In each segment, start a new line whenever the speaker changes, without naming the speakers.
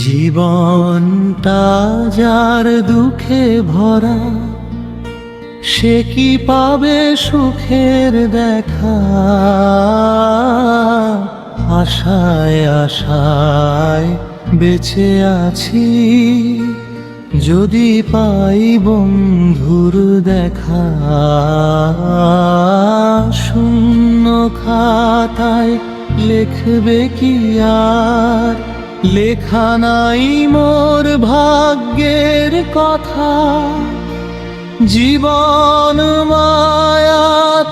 জীবনটা যার দুঃখে ভরা, সে কি পাবে সুখের দেখা? আশায় আশায় বেঁচে আছি, যদি পাই বন্ধুর দেখা। শূন্য খাতায় লিখবে কি আর, লেখা নাই মোর ভাগ্যের কথা। জীবন মায়া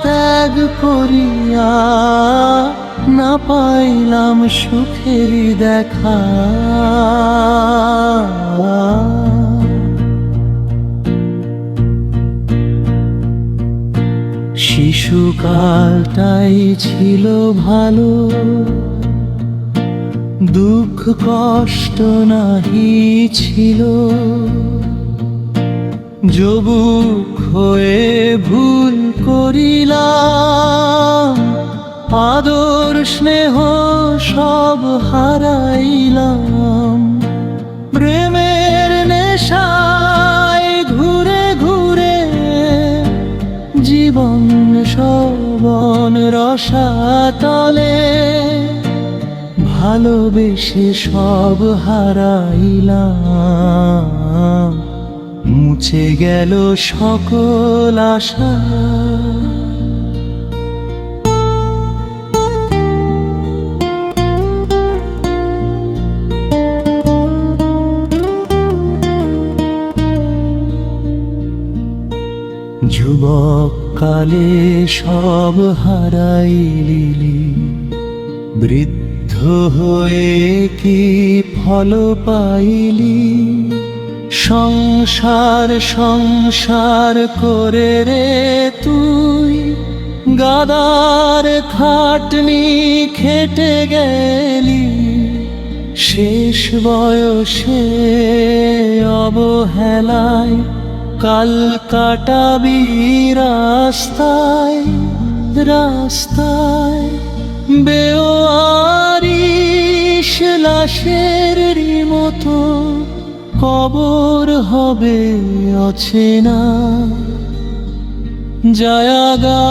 ত্যাগ করিয়া, না পাইলাম সুখের দেখা। শিশুকালটাই ছিল ভালো, দুঃখ কষ্ট নাহি ছিল। যুবক হয়ে ভুল করিলাম, আদর স্নেহ সব হারাইলাম। প্রেমের নেশায় ঘুরে ঘুরে, জীবন সবন রসাতলে। ভালোবেসে সব হারাইলাম, মুছে গেল সকল আশা। যুবক কালে সব হারাইলি, বৃদ্ধ হয়ে কি ফল পাইলি? সংসার সংসার করে রে তুই, গাদার খাটনি খেটে গেলি। শেষ বয়সে অবহেলায় কাল কাটাবি রাস্তায় রাস্তায়। বেওয়ারিশ লাশের মতো কবর হবে অচেনা। জায়গা